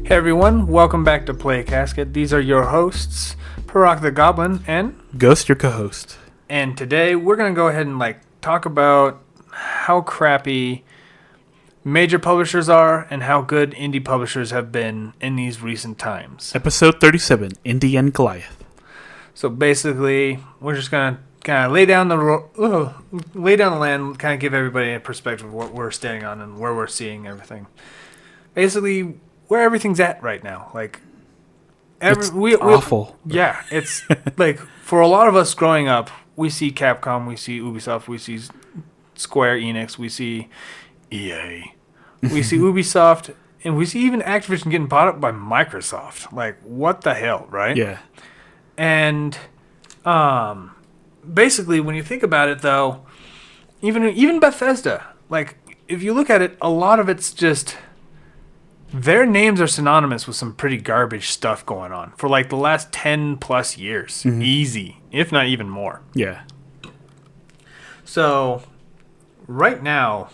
Hey everyone, welcome back to Play a Casket. These are your hosts, Parag the Goblin and Ghost, your co-host. And today we're going to go ahead and talk about how crappy major publishers are and how good indie publishers have been in these recent times. Episode 37, Indie and Goliath. So basically, we're just going to kind of lay down the land, kind of give everybody a perspective of what we're standing on and where we're seeing everything. Basically, where everything's at right now. It's awful. Yeah, it's for a lot of us growing up, we see Capcom, we see Ubisoft, we see Square Enix, we see EA, we see Ubisoft, and we see even Activision getting bought up by Microsoft. What the hell, right? Yeah. And basically, when you think about it, though, even Bethesda, if you look at it, a lot of it's just their names are synonymous with some pretty garbage stuff going on for the last 10 plus years. Mm-hmm. Easy, if not even more. Yeah. So, right now,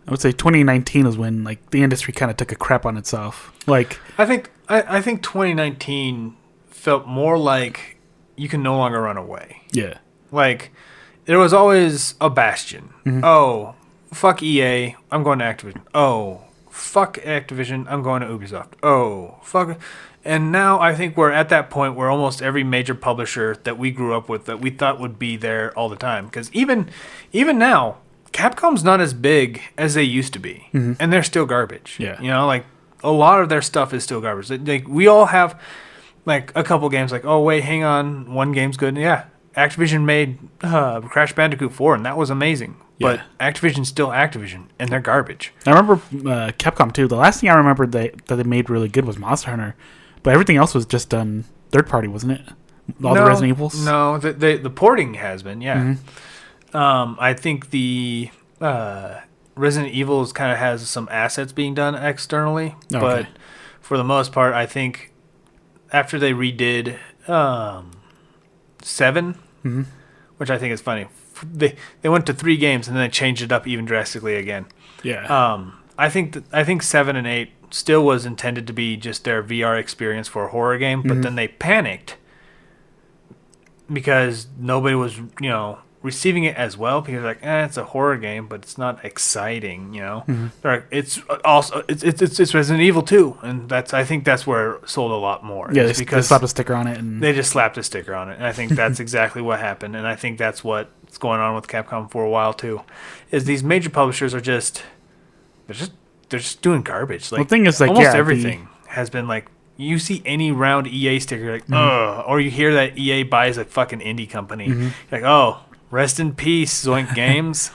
I would say 2019 is when the industry kind of took a crap on itself. I think 2019 felt more like you can no longer run away. Yeah. There was always a bastion. Mm-hmm. Oh, fuck EA, I'm going to Activision. Oh, fuck Activision, I'm going to Ubisoft. Oh, fuck. And now I think we're at that point where almost every major publisher that we grew up with that we thought would be there all the time. Because even now, Capcom's not as big as they used to be. Mm-hmm. And they're still garbage. Yeah. A lot of their stuff is still garbage. We all have, a couple games oh, wait, hang on, one game's good. Yeah, Activision made Crash Bandicoot 4, and that was amazing. But Activision's still Activision, and they're garbage. I remember Capcom, too. The last thing I remember that they made really good was Monster Hunter. But everything else was just done third-party, wasn't it? All the Resident Evils? No, the porting has been, yeah. Mm-hmm. I think the Resident Evils kind of has some assets being done externally. Okay. But for the most part, I think after they redid 7, mm-hmm. which I think is funny, they went to 3 games and then they changed it up even drastically again. Yeah. I think 7 and 8 still was intended to be just their VR experience for a horror game, but mm-hmm. then they panicked because nobody was, receiving it as well because it's a horror game, but it's not exciting, Mm-hmm. It's also it's Resident Evil 2, and I think that's where it sold a lot more. Yeah, they slapped a sticker on it, and they just slapped a sticker on it, and I think that's exactly what happened, and I think that's what's going on with Capcom for a while too, is these major publishers are they're just doing garbage. The thing is, almost everything has been you see any round EA sticker, mm-hmm. or you hear that EA buys a fucking indie company, mm-hmm. oh. Rest in peace, Zoink Games.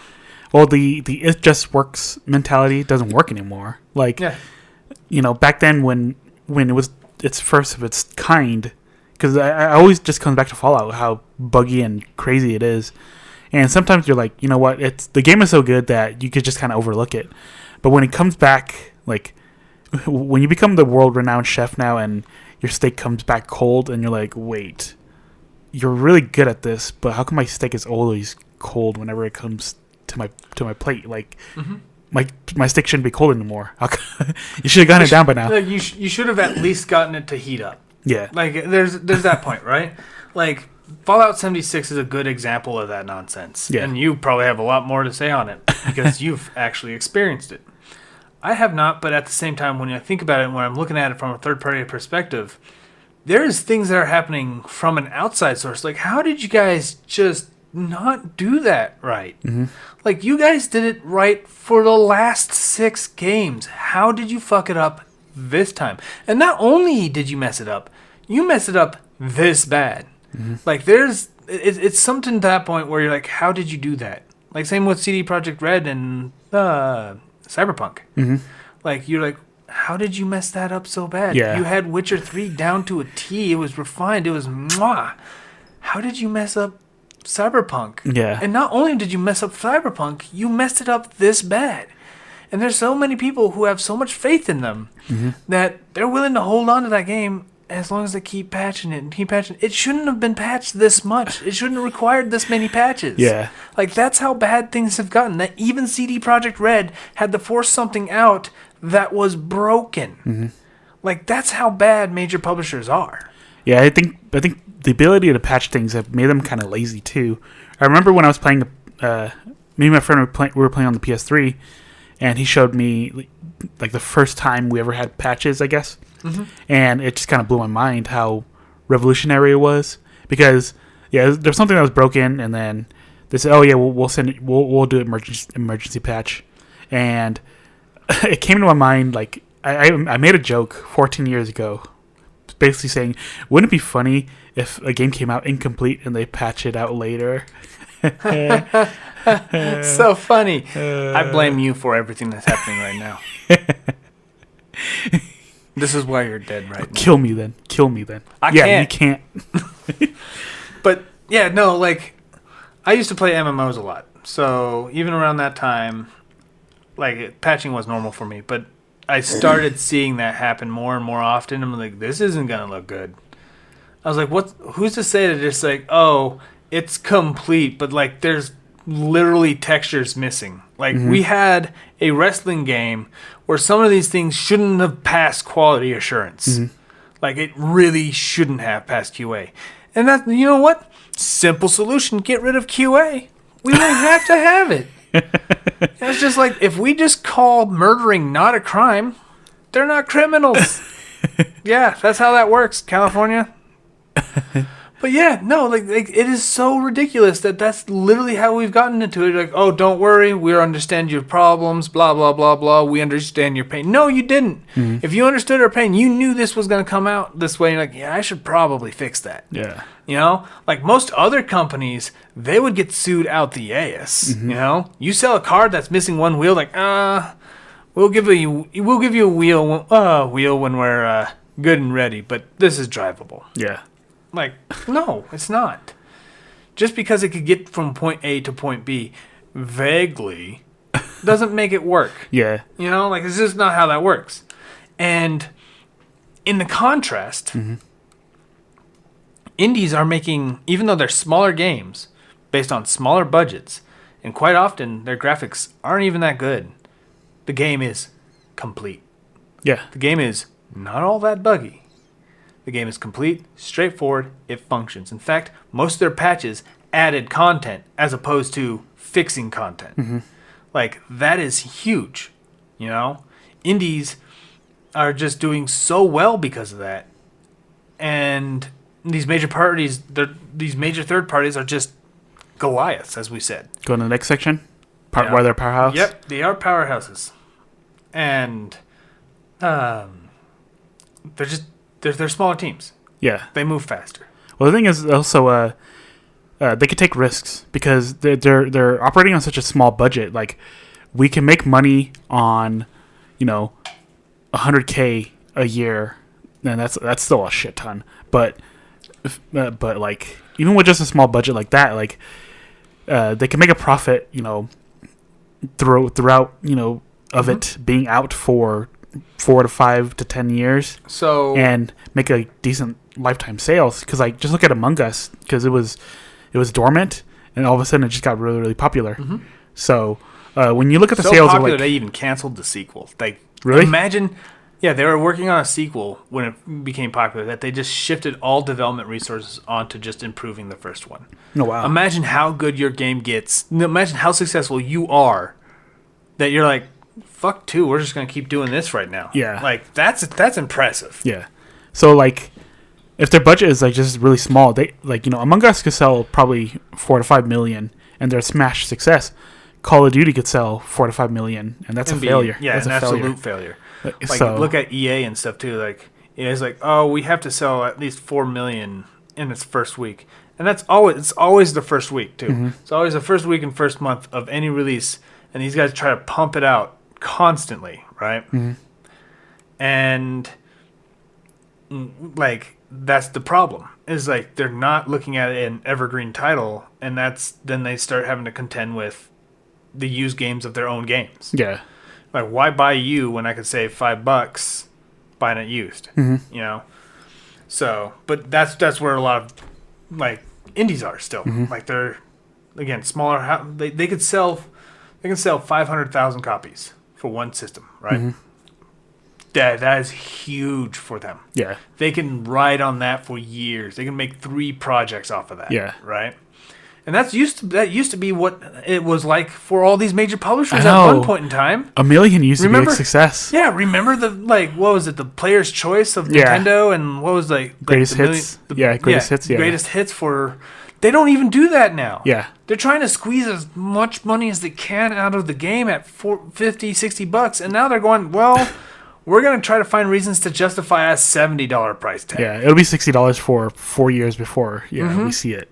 Well, the it just works mentality doesn't work anymore. Back then when it was its first of its kind, because I always just comes back to Fallout, how buggy and crazy it is. And sometimes you're you know what, the game is so good that you could just kind of overlook it. But when it comes back, when you become the world-renowned chef now and your steak comes back cold and you're wait, you're really good at this, but how come my steak is always cold whenever it comes to my plate? Mm-hmm. My steak shouldn't be cold anymore. You should have gotten it down by now. You should have at least gotten it to heat up. Yeah. There's that point, right? Fallout 76 is a good example of that nonsense. Yeah. And you probably have a lot more to say on it because you've actually experienced it. I have not, but at the same time, when I think about it, when I'm looking at it from a third-party perspective, there's things that are happening from an outside source. How did you guys just not do that right? Mm-hmm. You guys did it right for the last 6 games. How did you fuck it up this time? And not only did you mess it up, you messed it up this bad. Mm-hmm. It's something to that point where you're how did you do that? Same with CD Projekt Red and Cyberpunk. Mm-hmm. You're how did you mess that up so bad? Yeah. You had Witcher 3 down to a T. It was refined. It was mwah. How did you mess up Cyberpunk? Yeah. And not only did you mess up Cyberpunk, you messed it up this bad. And there's so many people who have so much faith in them mm-hmm. that they're willing to hold on to that game as long as they keep patching it and keep patching it. It shouldn't have been patched this much. It shouldn't have required this many patches. Yeah. That's how bad things have gotten. That even CD Projekt Red had to force something out that was broken. Mm-hmm. Like, that's how bad major publishers are. Yeah, I think the ability to patch things have made them kind of lazy too. I remember when I was playing, me and my friend we were playing on the PS3, and he showed me like the first time we ever had patches, I guess, and it just kind of blew my mind how revolutionary it was. Because there's something that was broken, and then they said, "Oh yeah, we'll send it. We'll do emergency patch," and it came to my mind like I made a joke 14 years ago, basically saying, "Wouldn't it be funny if a game came out incomplete and they patch it out later?" So funny. I blame you for everything that's happening right now. This is why you're dead right now. Kill me then. You can't. But yeah, no, like I used to play MMOs a lot. So even around that time, like patching was normal for me. But I started seeing that happen more and more often. I'm like, this isn't gonna look good. I was like, who's to say that it's like, oh, it's complete, but like there's literally textures missing. Like we had a wrestling game where some of these things shouldn't have passed quality assurance. Like it really shouldn't have passed QA. And that, you know what? Simple solution, get rid of QA. We don't have to have it. It's just like, if we just call murdering not a crime, they're not criminals. Yeah, that's how that works, California. But yeah, no, like it is so ridiculous that that's literally how we've gotten into it. Like, oh, don't worry, we understand your problems, blah, blah, blah, blah. We understand your pain. No, you didn't. If you understood our pain, you knew this was going to come out this way. You're like, yeah, I should probably fix that. Yeah. You know, like most other companies, they would get sued out the ass. You know, you sell a card that's missing one wheel, like, we'll give you a wheel when we're good and ready, but this is drivable. Yeah. Like, no, it's not. Just because it could get from point A to point B vaguely doesn't make it work. Yeah. You know, like, it's just not how that works. And in the contrast, indies are making, even though they're smaller games, based on smaller budgets, and quite often their graphics aren't even that good, the game is complete. Yeah. The game is not all that buggy. The game is complete, straightforward, it functions. In fact, most of their patches added content as opposed to fixing content. Like, that is huge, you know? Indies are just doing so well because of that. And these major third parties are just Goliaths, as we said. Go to the next section? Where they're powerhouse? Yep, they are powerhouses. And they're smaller teams. Yeah. They move faster. Well, the thing is also they could take risks because they're operating on such a small budget. Like, we can make money on, $100K a year, and that's still a shit ton. But like, even with just a small budget like that, like they can make a profit, throughout of it being out for 4 to 5 to 10 years, and make a decent lifetime sales. Because like, just look at Among Us, because it was dormant, and all of a sudden it just got really, really popular. So when you look at the sales, popular, they even canceled the sequel. Like, really? Imagine, they were working on a sequel when it became popular, that they just shifted all development resources onto just improving the first one. Oh wow! Imagine how good your game gets. Imagine how successful you are, that you're like, fuck 2, we're just gonna keep doing this right now. Yeah, like that's impressive. Yeah, so like, if their budget is like just really small, they Among Us could sell probably 4 to 5 million, and they're a smash success. Call of Duty could sell 4 to 5 million, and that's a failure. Yeah, that's an absolute failure. Like, so, look at EA and stuff too. Like, it's like, oh, we have to sell at least 4 million in its first week, and it's always the first week too. It's always the first week and first month of any release, and these guys try to pump it out constantly, right? And like, that's the problem, is like, they're not looking at an evergreen title, and then they start having to contend with the used games of their own games. Yeah, like, why buy you when I could save $5 buying it used? So, but that's where a lot of like indies are still. Like, they're, again, smaller. They could sell 500,000 copies for one system, right? that is huge for them. Yeah. They can ride on that for years. They can make 3 projects off of that. Yeah. Right? And that used to be what it was like for all these major publishers at one point in time. A million used to be a success. Yeah, remember what was it, the Player's Choice of Nintendo, and what was Greatest Hits? Greatest Hits, yeah. Greatest Hits for... They don't even do that now. Yeah. They're trying to squeeze as much money as they can out of the game at $50, $60, and now they're going, well, we're going to try to find reasons to justify a $70 price tag. Yeah, it'll be $60 for 4 years before we see it.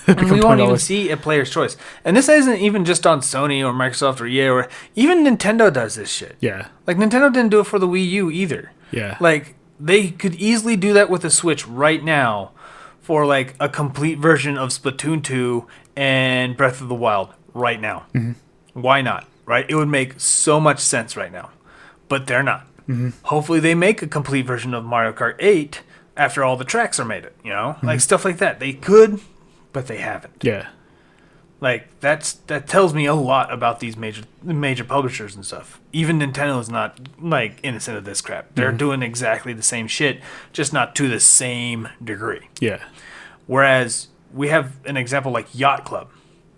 And we won't even see a Player's Choice. And this isn't even just on Sony or Microsoft or EA, or even Nintendo does this shit. Yeah. Like, Nintendo didn't do it for the Wii U either. Yeah. Like, they could easily do that with the Switch right now for, like, a complete version of Splatoon 2 and Breath of the Wild right now. Mm-hmm. Why not? Right? It would make so much sense right now. But they're not. Mm-hmm. Hopefully they make a complete version of Mario Kart 8 after all the tracks are made it, you know? Mm-hmm. Like, stuff like that. They could... but they haven't. Yeah. Like, that tells me a lot about these major publishers and stuff. Even Nintendo is not, like, innocent of this crap. They're doing exactly the same shit, just not to the same degree. Yeah. Whereas, we have an example like Yacht Club,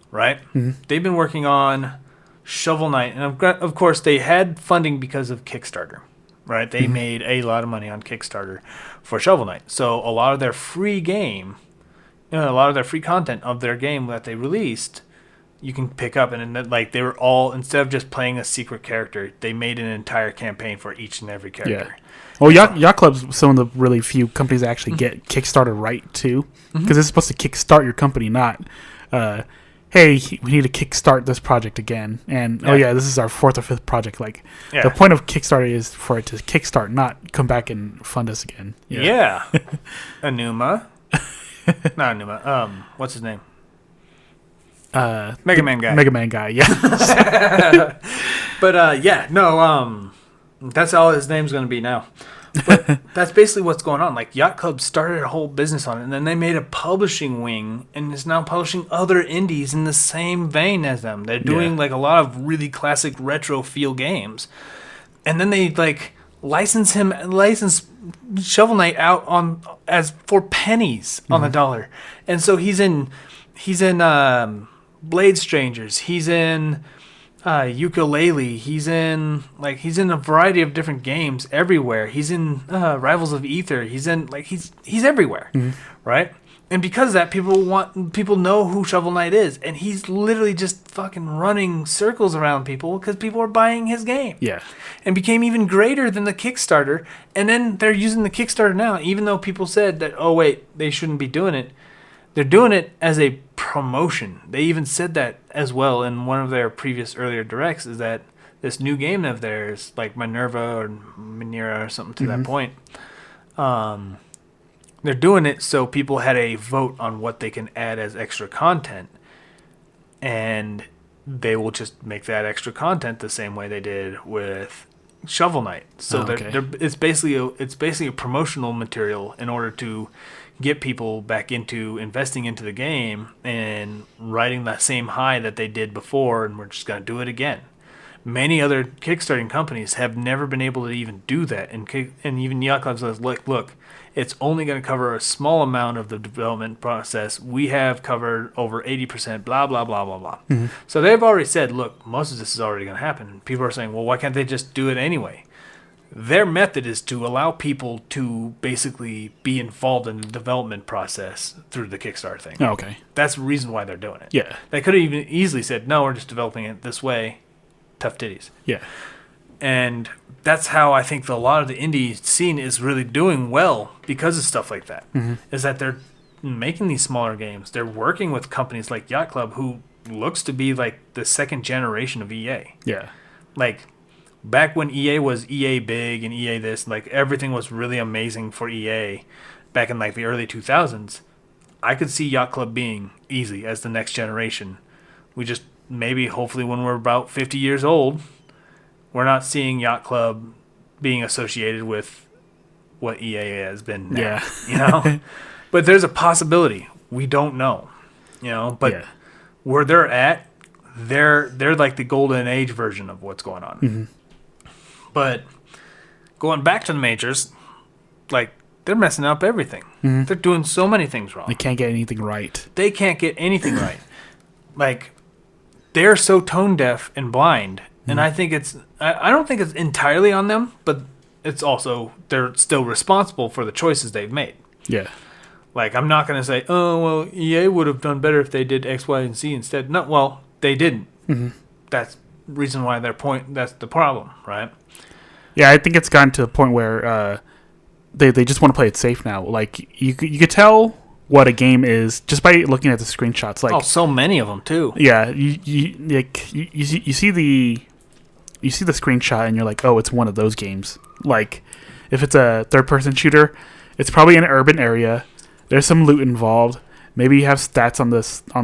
right? Mm-hmm. They've been working on Shovel Knight, and of course, they had funding because of Kickstarter, right? They made a lot of money on Kickstarter for Shovel Knight. So, a lot of their free game... a lot of their free content of their game that they released, you can pick up, and like they were all, instead of just playing a secret character, they made an entire campaign for each and every character. Yeah. Well, Yacht Club's some of the really few companies that actually get Kickstarter right too, because it's supposed to kickstart your company, not, hey, we need to kickstart this project again, and this is our 4th or 5th project. Like the point of Kickstarter is for it to kickstart, not come back and fund us again. Yeah. Anuma. Not Numa. What's his name? Mega Man guy. Mega Man guy, yeah. But that's all his name's going to be now. But that's basically what's going on. Like, Yacht Club started a whole business on it, and then they made a publishing wing, and is now publishing other indies in the same vein as them. They're doing like a lot of really classic retro feel games, and then they like license Shovel Knight out on as for pennies on the dollar, and so he's in Blade Strangers, he's in Ukulele, he's in a variety of different games everywhere. He's in Rivals of Ether. He's in he's everywhere, right? And because of that, people know who Shovel Knight is, and he's literally just fucking running circles around people because people are buying his game. Yeah, and became even greater than the Kickstarter. And then they're using the Kickstarter now, even though people said that, oh wait, they shouldn't be doing it. They're doing it as a promotion. They even said that as well in one of their earlier directs, is that this new game of theirs, like Minerva or Minera or something to that point, they're doing it so people had a vote on what they can add as extra content, and they will just make that extra content the same way they did with Shovel Knight. So it's basically a promotional material in order to get people back into investing into the game and riding that same high that they did before, and we're just going to do it again. Many other Kickstarting companies have never been able to even do that, and even Yacht Club says, look, it's only going to cover a small amount of the development process. We have covered over 80%, blah, blah, blah, blah, blah. Mm-hmm. So they've already said, look, most of this is already going to happen. People are saying, well, why can't they just do it anyway? Their method is to allow people to basically be involved in the development process through the Kickstarter thing. Oh, okay. That's the reason why they're doing it. Yeah. They could have even easily said, no, we're just developing it this way. Tough titties. Yeah. And that's how I think a lot of the indie scene is really doing well because of stuff like that. Mm-hmm. Is that they're making these smaller games. They're working with companies like Yacht Club, who looks to be like the second generation of EA. Yeah. Like, back when EA was EA big and EA this, like everything was really amazing for EA back in like the early 2000s, I could see Yacht Club being easy as the next generation. We just, maybe hopefully when we're about 50 years old, we're not seeing Yacht Club being associated with what EA has been now, yeah. You know? But there's a possibility. We don't know, you know? But where they're at, they're like the golden age version of what's going on. Mm-hmm. But going back to the majors, like, they're messing up everything. Mm-hmm. They're doing so many things wrong. They can't get anything right. They can't get anything right. Like, they're so tone deaf and blind. And I think I don't think it's entirely on them, but it's also, they're still responsible for the choices they've made. Yeah. Like, I'm not going to say, oh, well, EA would have done better if they did X, Y, and Z instead. No, well, they didn't. Mm-hmm. That's the reason why that's the problem, right? Yeah, I think it's gotten to a point where they just want to play it safe now. Like, you could tell what a game is just by looking at the screenshots. Like, so many of them, too. Yeah, you see the screenshot and you're like, oh, it's one of those games. Like, if it's a third-person shooter, it's probably in an urban area. There's some loot involved. Maybe you have stats on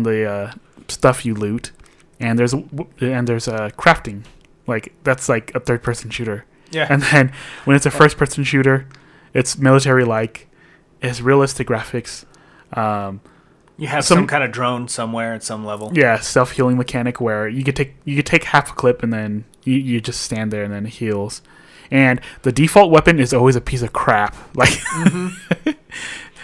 the stuff you loot, and there's crafting. Like, that's like a third-person shooter. Yeah. And then when it's a first-person shooter, it's military-like. It has realistic graphics. You have some kind of drone somewhere at some level. Yeah, self-healing mechanic where you could take half a clip and then you just stand there and then it heals. And the default weapon is always a piece of crap. Like, mm-hmm.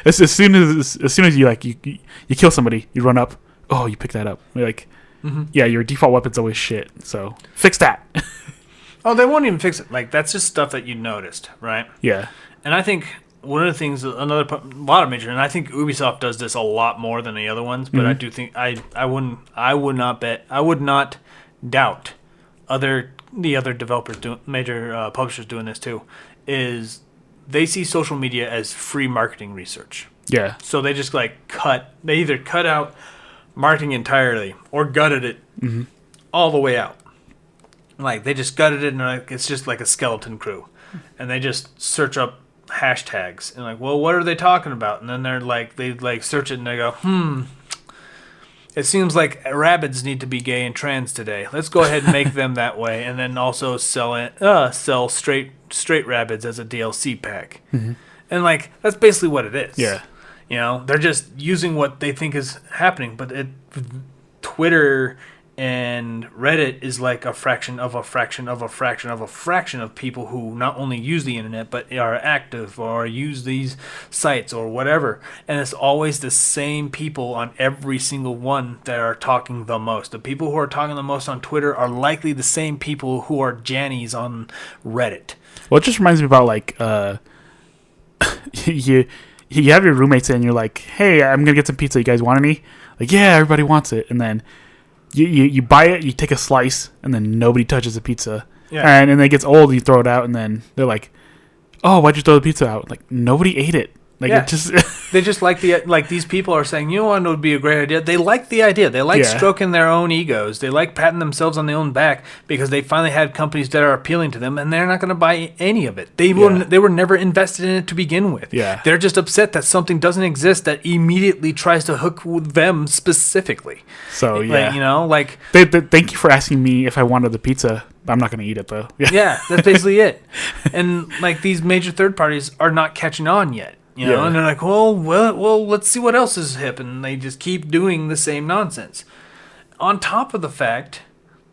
as soon as you kill somebody, you run up. Oh, you pick that up. You're like, mm-hmm. Yeah, your default weapon's always shit. So fix that. Oh, they won't even fix it. Like, that's just stuff that you noticed, right? Yeah. And I think one of the things, a lot of major, and I think Ubisoft does this a lot more than the other ones. But mm-hmm. I do think I would not doubt the other developers major publishers doing this too. Is they see social media as free marketing research. Yeah. So they just they either cut out marketing entirely or gutted it mm-hmm. all the way out. Like, they just gutted it and it's just like a skeleton crew, and they just search up hashtags and well, what are they talking about? And then they search it and they go, it seems like rabbits need to be gay and trans today. Let's go ahead and make them that way, and then also sell straight rabbits as a DLC pack. Mm-hmm. And that's basically what it is. Yeah, they're just using what they think is happening, but Twitter and Reddit is like a fraction of a fraction of a fraction of a fraction of people who not only use the internet but are active or use these sites or whatever. And it's always the same people on every single one that are talking the most. The people who are talking the most on Twitter are likely the same people who are Jannies on Reddit. Well, it just reminds me about you have your roommates and you're like, hey, I'm gonna get some pizza. You guys want any? Like, yeah, everybody wants it. And then You buy it, you take a slice, and then nobody touches the pizza. Yeah. And then it gets old, you throw it out, and then they're like, oh, why'd you throw the pizza out? Like, nobody ate it. Like, yeah. It just they just these people are saying, what would be a great idea? They like the idea. They like stroking their own egos. They like patting themselves on their own back because they finally had companies that are appealing to them, and they're not going to buy any of it. They were never invested in it to begin with. Yeah. They're just upset that something doesn't exist that immediately tries to hook with them specifically. So, yeah. Thank you for asking me if I wanted the pizza. I'm not going to eat it, though. Yeah, that's basically it. And, these major third parties are not catching on yet. And they're like, well, let's see what else is hip, and they just keep doing the same nonsense. On top of the fact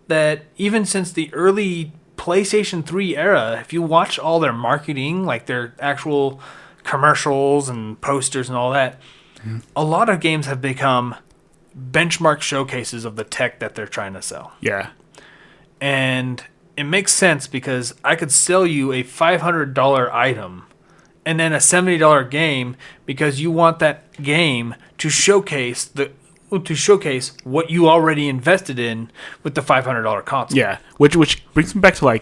that even since the early PlayStation 3 era, if you watch all their marketing, their actual commercials and posters and all that, mm-hmm. a lot of games have become benchmark showcases of the tech that they're trying to sell. Yeah. And it makes sense because I could sell you a $500 item and then a $70 game because you want that game to showcase what you already invested in with the $500 console. Yeah, which brings me back to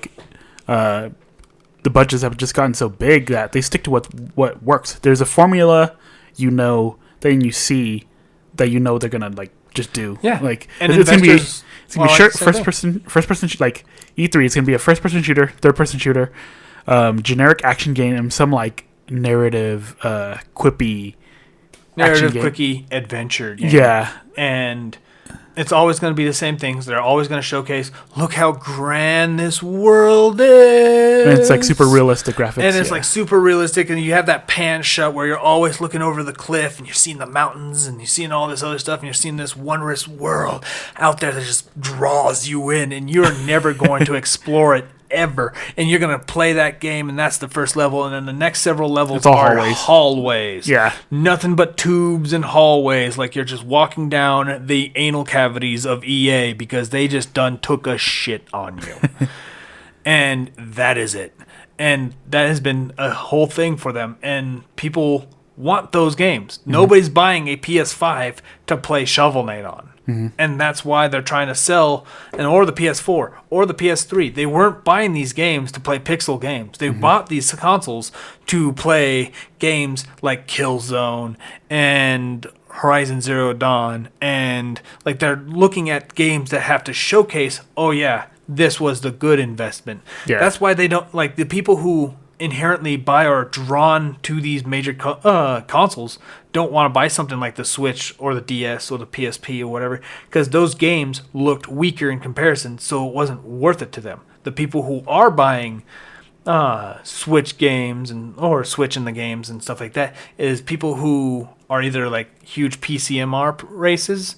the budgets have just gotten so big that they stick to what works. There's a formula, then you see that they're gonna just do. Yeah, and it's gonna be first person like E3. It's gonna be a first person shooter, third person shooter, generic action game, and some narrative, quickie adventure game. Yeah. And it's always going to be the same things. They're always going to showcase, look how grand this world is. And it's super realistic graphics. And it's super realistic, and you have that pan shot where you're always looking over the cliff and you're seeing the mountains and you're seeing all this other stuff and you're seeing this wondrous world out there that just draws you in, and you're never going to explore it forever, and you're gonna play that game, and that's the first level, and then the next several levels all are hallways. hallways. Yeah. Nothing but tubes and hallways, like you're just walking down the anal cavities of EA because they just done took a shit on you. And that is it. And that has been a whole thing for them, and people want those games. Mm-hmm. Nobody's buying a PS5 to play Shovel Knight on. Mm-hmm. And that's why they're trying to sell, or the PS4 or the PS3. They weren't buying these games to play pixel games. They bought these consoles to play games like Killzone and Horizon Zero Dawn. And like they're looking at games that have to showcase, oh yeah, this was the good investment. Yeah. That's why they don't, like the people who inherently buy or are drawn to these major consoles don't want to buy something like the Switch or the DS or the PSP or whatever, because those games looked weaker in comparison, so it wasn't worth it to them. The people who are buying Switch games or Switch in the games and stuff like that is people who are either like huge PCMR races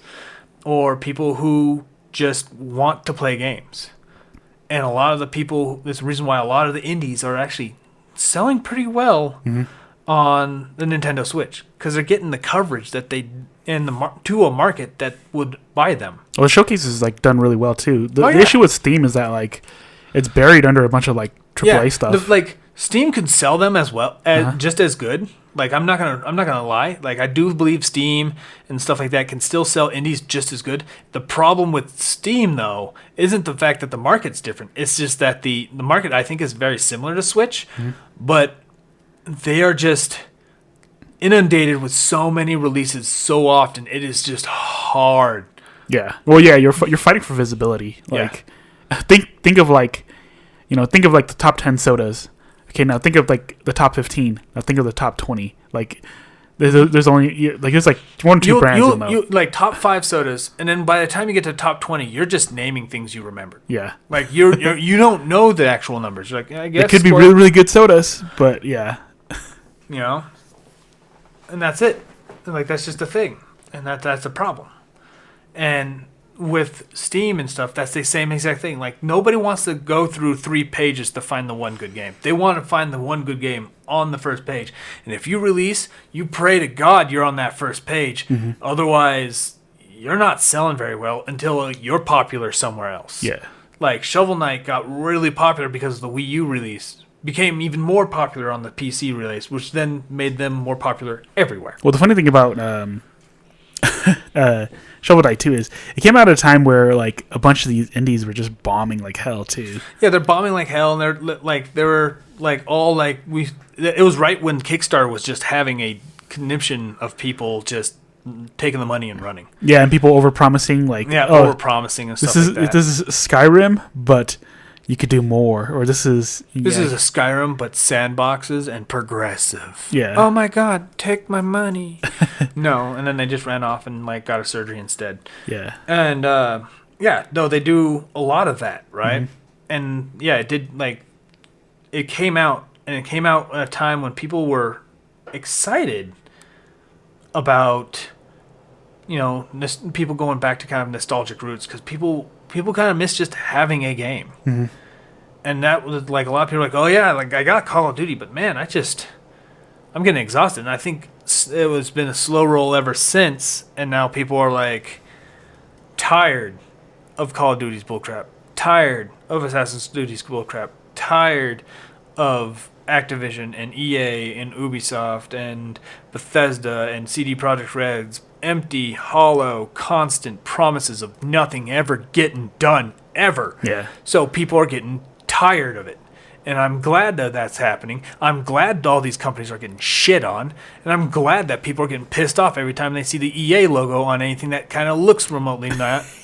or people who just want to play games. And a lot of the people, there's a reason why a lot of the indies are actually selling pretty well on the Nintendo Switch, because they're getting the coverage that they to a market that would buy them. Well, the showcase is like done really well too. The issue with Steam is that like it's buried under a bunch of like AAA stuff. Like Steam could sell them as well as just as good. Like I'm not gonna lie. Like I do believe Steam and stuff like that can still sell indies just as good. The problem with Steam though isn't the fact that the market's different. It's just that the market I think is very similar to Switch, but they are just inundated with so many releases so often. It is just hard. Yeah. Well, yeah, you're fighting for visibility. Like think of like the top 10 sodas. Okay, now think of like the top 15. Now think of the top 20. Like there's only like there's like one or two brands you'll know. You like top 5 sodas, and then by the time you get to top 20, you're just naming things you remember. Yeah, like you don't know the actual numbers. You're like, I guess it could be really really good sodas, but yeah, you know, and that's it. Like that's just a thing, and that's a problem. And with Steam and stuff, that's the same exact thing. Like nobody wants to go through 3 pages to find the one good game. They want to find the one good game on the first page. And if you release, you pray to God you're on that first page. Otherwise, you're not selling very well until you're popular somewhere else. Yeah. Like Shovel Knight got really popular because of the Wii U release. Became even more popular on the PC release, which then made them more popular everywhere. Well, the funny thing about Shovel Knight 2 is it came out at a time where like a bunch of these indies were just bombing like hell too. Yeah, they're bombing like hell, and they were like all like it was right when Kickstarter was just having a conniption of people just taking the money and running. Yeah, and people overpromising like overpromising and stuff like that. This is Skyrim, but you could do more, or this is a Skyrim but sandboxes and progressive. Yeah. Oh my God, take my money. No, and then they just ran off and like got a surgery instead. Yeah. And no, they do a lot of that, right? And yeah, it did like it came out at a time when people were excited about people going back to kind of nostalgic roots, because people kind of miss just having a game. And that was like a lot of people were like, oh yeah, like I got Call of Duty, but man, I'm getting exhausted. And I think it was been a slow roll ever since. And now people are like tired of Call of Duty's bullcrap, tired of Assassin's Duty's bullcrap, tired of Activision and EA and Ubisoft and Bethesda and CD Projekt Red's empty, hollow, constant promises of nothing ever getting done, ever. Yeah. So people are getting tired of it. And I'm glad that that's happening. I'm glad all these companies are getting shit on. And I'm glad that people are getting pissed off every time they see the EA logo on anything that kind of looks remotely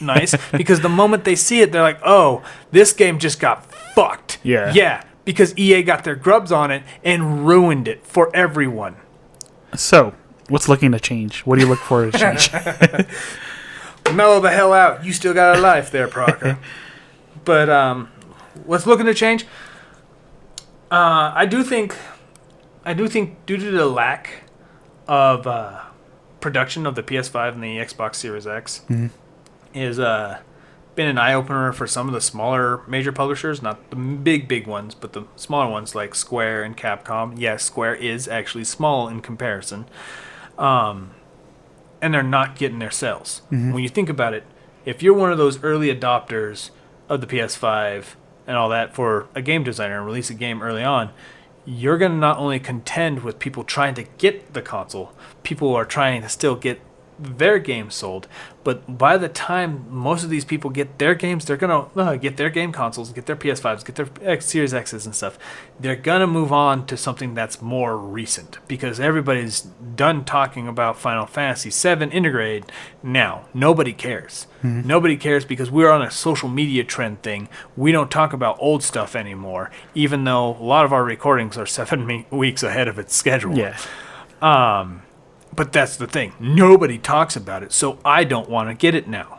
nice. Because the moment they see it, they're like, oh, this game just got fucked. Yeah. Yeah. Because EA got their grubs on it and ruined it for everyone. So, what's looking to change? What do you look for to change? Mellow the hell out. You still got a life there, Parker. But what's looking to change? I do think due to the lack of production of the PS5 and the Xbox Series X, is been an eye opener for some of the smaller major publishers, not the big ones, but the smaller ones like Square and Capcom. Yes, Square is actually small in comparison, and they're not getting their sales. When you think about it, if you're one of those early adopters of the PS5 and all that for a game designer and release a game early on, you're going to not only contend with people trying to get the console, people are trying to still get their games sold, but by the time most of these people get their games, they're going to get their game consoles, get their PS5s, get their Series X's and stuff. They're going to move on to something that's more recent because everybody's done talking about Final Fantasy VII Integrate now. Nobody cares. Nobody cares because we're on a social media trend thing. We don't talk about old stuff anymore, even though a lot of our recordings are 7 weeks ahead of its schedule. Yeah. But that's the thing. Nobody talks about it, so I don't want to get it now.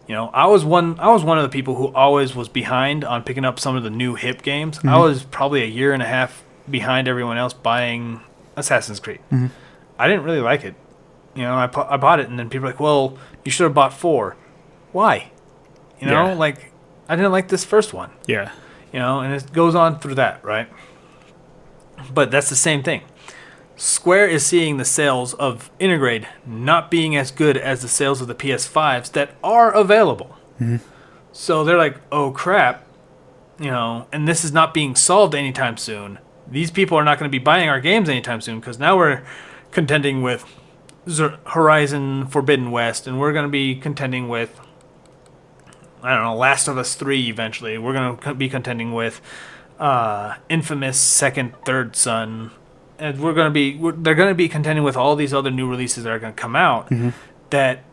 You know, I was one of the people who always was behind on picking up some of the new hip games. I was probably a year and a half behind everyone else buying Assassin's Creed. I didn't really like it. You know, I bought it, and then people were like, well, you should have bought 4. Why? You know, like, I didn't like this first one. Yeah. You know, and it goes on through that, right? But that's the same thing. Square is seeing the sales of Intergrade not being as good as the sales of the PS5s that are available. So they're like, oh crap, you know, and this is not being solved anytime soon. These people are not going to be buying our games anytime soon because now we're contending with Horizon Forbidden West, and we're going to be contending with, I don't know, Last of Us 3 eventually. We're going to be contending with Infamous Second, Third Son. And they're going to be contending with all these other new releases that are going to come out that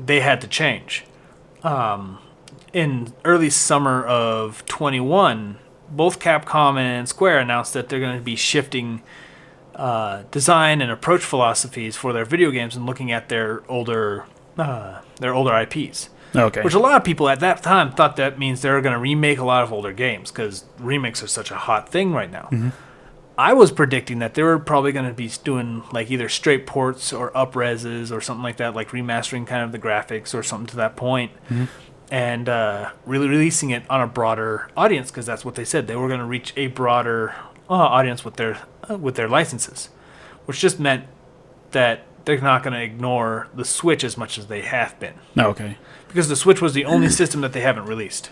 they had to change. In early summer of 21, both Capcom and Square announced that they're going to be shifting design and approach philosophies for their video games and looking at their older IPs. Okay. Which a lot of people at that time thought that means they're going to remake a lot of older games because remakes are such a hot thing right now. I was predicting that they were probably going to be doing like either straight ports or up-reses or something like that, like remastering kind of the graphics or something to that point, and really releasing it on a broader audience because that's what they said. They were going to reach a broader audience with their licenses, which just meant that they're not going to ignore the Switch as much as they have been. Okay. Because the Switch was the only system that they haven't released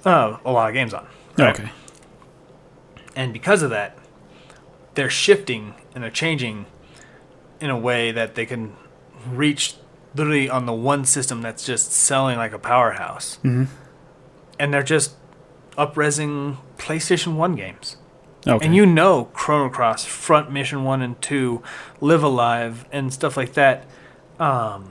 a lot of games on. Right? Okay. And because of that, they're shifting and they're changing in a way that they can reach literally on the one system that's just selling like a powerhouse. And they're just up-resing PlayStation 1 games. Okay. And you know Chrono Cross, Front Mission 1 and 2, Live Alive, and stuff like that are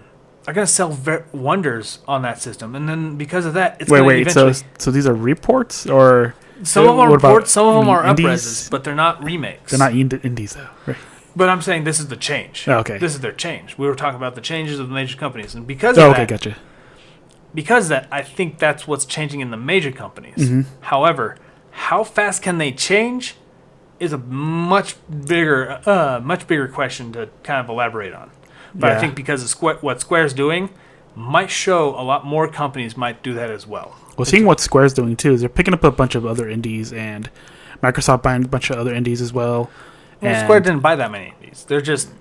going to sell wonders on that system. And then because of that, it's going to eventually... So these are reports or... Some of them are reports, some of them are up-reses, but they're not remakes. They're not indies, though. Right. But I'm saying this is the change. Oh, okay. This is their change. We were talking about the changes of the major companies. And because of that, gotcha. Because of that, I think that's what's changing in the major companies. However, how fast can they change is a much bigger question to kind of elaborate on. But I think because of what Square's doing might show a lot more companies might do that as well. Well, seeing what Square's doing, too, is they're picking up a bunch of other indies, and Microsoft buying a bunch of other indies as well. Well, Square didn't buy that many indies. They're just...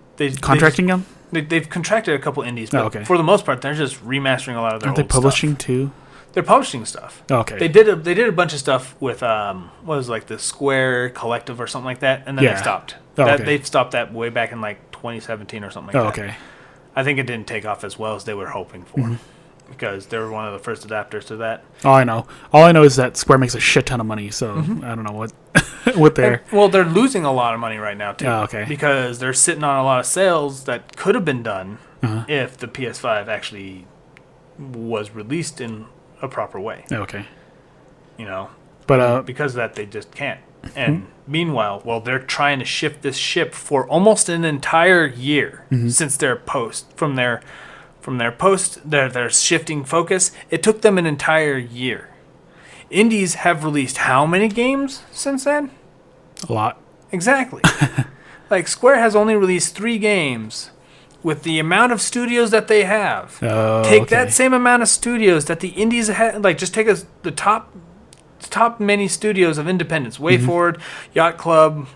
Contracting them? They've contracted a couple indies, but for the most part, they're just remastering a lot of their old stuff. Aren't they publishing, too? They're publishing stuff. Okay. They did a bunch of stuff with, what was like the Square Collective or something like that, and then they stopped. They've stopped that way back in like 2017 or something like that. Okay. I think it didn't take off as well as they were hoping for. Because they were one of the first adapters to that. All I know is that Square makes a shit ton of money, so I don't know what they're... Well, they're losing a lot of money right now, too. Oh, okay. Because they're sitting on a lot of sales that could have been done if the PS5 actually was released in a proper way. Okay. You know? But because of that, they just can't. And meanwhile, they're trying to shift this ship for almost an entire year since their post. From their post, their shifting focus, it took them an entire year. Indies have released how many games since then? A lot. Exactly. Like, Square has only released 3 games with the amount of studios that they have, take that same amount of studios that the indies had, like just take the top many studios of independence, WayForward, Yacht Club,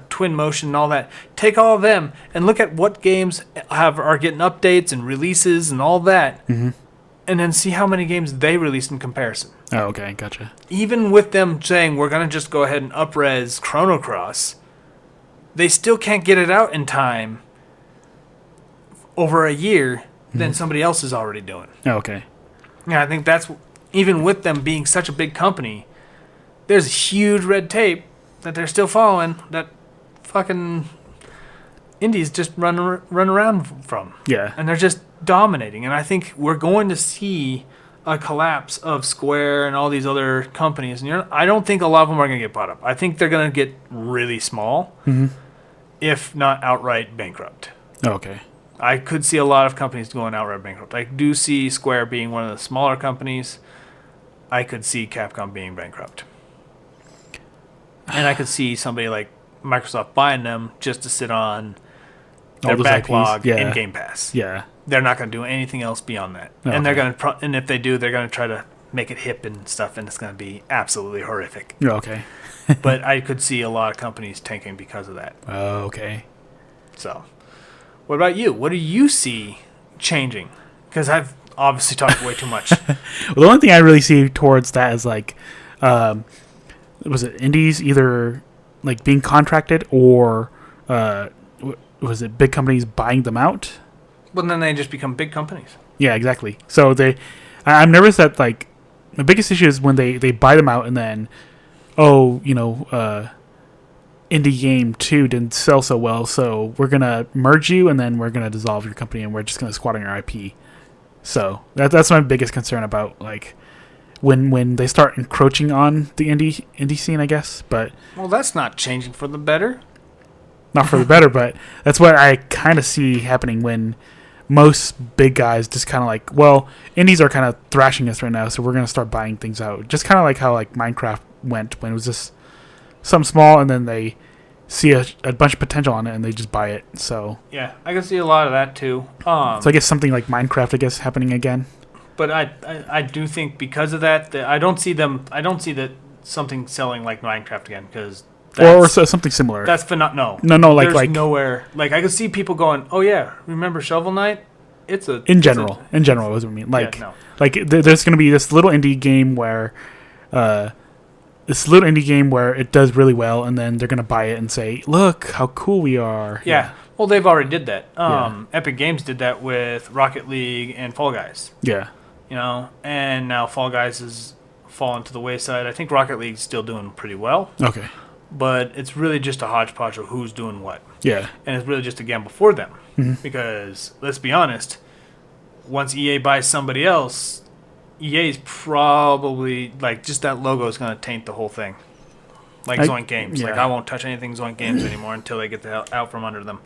Twin Motion, and all that. Take all of them and look at what games are getting updates and releases and all that, and then see how many games they released in comparison. Oh, okay, gotcha. Even with them saying we're gonna just go ahead and up-res Chrono Cross, they still can't get it out in time over a year than somebody else is already doing. Oh, okay. Yeah, I think that's, even with them being such a big company, there's huge red tape that they're still following that fucking indies just run around from. Yeah. And they're just dominating. And I think we're going to see a collapse of Square and all these other companies. And I don't think a lot of them are going to get bought up. I think they're going to get really small, if not outright bankrupt. Okay. I could see a lot of companies going outright bankrupt. I do see Square being one of the smaller companies. I could see Capcom being bankrupt. And I could see somebody like Microsoft buying them just to sit on their backlog in Game Pass. Yeah. They're not going to do anything else beyond that. Okay. And they're going to and if they do, they're going to try to make it hip and stuff, and it's going to be absolutely horrific. Okay. But I could see a lot of companies tanking because of that. Oh, okay. So, what about you? What do you see changing? Because I've obviously talked way too much. Well, the only thing I really see towards that is like, was it indies either like being contracted or was it big companies buying them out? Well, then they just become big companies. Yeah, exactly. So I'm nervous that like the biggest issue is when they buy them out and then, indie game 2 didn't sell so well, so we're gonna merge you and then we're gonna dissolve your company and we're just gonna squat on your IP. So that's my biggest concern about like when they start encroaching on the indie scene, I guess. But well, that's not changing for the better. Not for the better, but that's what I kind of see happening when most big guys just kind of like, well, indies are kind of thrashing us right now, so we're gonna start buying things out. Just kind of like how like Minecraft went when it was just something small, and then they see a bunch of potential on it, and they just buy it. So yeah, I can see a lot of that too. So I guess something like Minecraft, I guess, happening again. But I do think because of that I don't see that something selling like Minecraft again, because or something similar. That's no. Like there's nowhere. Like I could see people going, oh yeah, remember Shovel Knight? In general is what I mean. Like there's going to be this little indie game where it does really well, and then they're going to buy it and say, look how cool we are. Yeah. Well, they've already did that. Epic Games did that with Rocket League and Fall Guys. Yeah. And now Fall Guys has fallen to the wayside. I think Rocket League's still doing pretty well. Okay. But it's really just a hodgepodge of who's doing what. Yeah. And it's really just a gamble for them. Because, let's be honest, once EA buys somebody else, EA's probably, like, just that logo is going to taint the whole thing. Like Zoink Games. Yeah. Like, I won't touch anything Zoink Games anymore until they get the hell out from under them.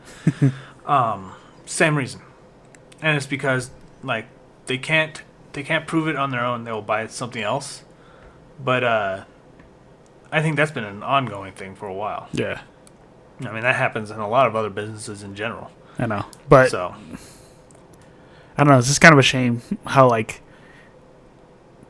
Same reason. And it's because, like, they can't prove it on their own. They'll buy something else. But, I think that's been an ongoing thing for a while. Yeah. I mean, that happens in a lot of other businesses in general. I know. But so I don't know. It's just kind of a shame how, like,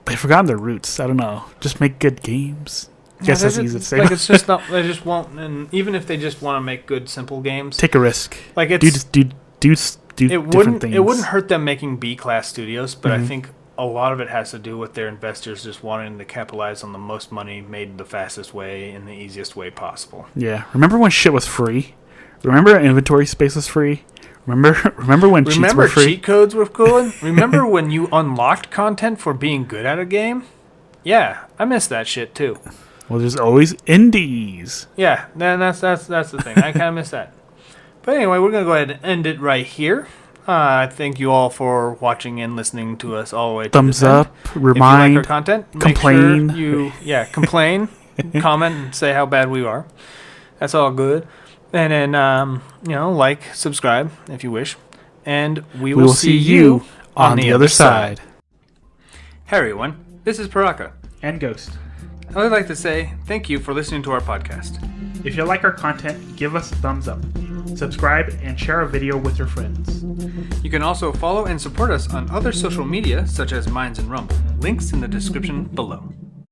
they've forgotten their roots. I don't know. Just make good games. I guess that's easy to say. Like, it's just not, they just won't, and even if they just want to make good, simple games. Take a risk. Like, it's... Do different things. It wouldn't hurt them making B-class studios, but I think a lot of it has to do with their investors just wanting to capitalize on the most money made the fastest way in the easiest way possible. Yeah. Remember when shit was free? Remember inventory space was free? Remember when cheats were free? Cheat codes were cool? Remember when you unlocked content for being good at a game? Yeah, I miss that shit too. Well, there's always indies. Yeah, that's the thing. I kind of miss that. But anyway, we're going to go ahead and end it right here. Thank you all for watching and listening to us all the way to Thumbs up, remind, if you like our content, complain. Make sure complain, comment, and say how bad we are. That's all good. And then, like, subscribe if you wish. And we will see you on the other side. Hey everyone, this is Paraka. And Ghost. I would like to say thank you for listening to our podcast. If you like our content, give us a thumbs up. Subscribe and share our video with your friends. You can also follow and support us on other social media such as Minds and Rumble. Links in the description below.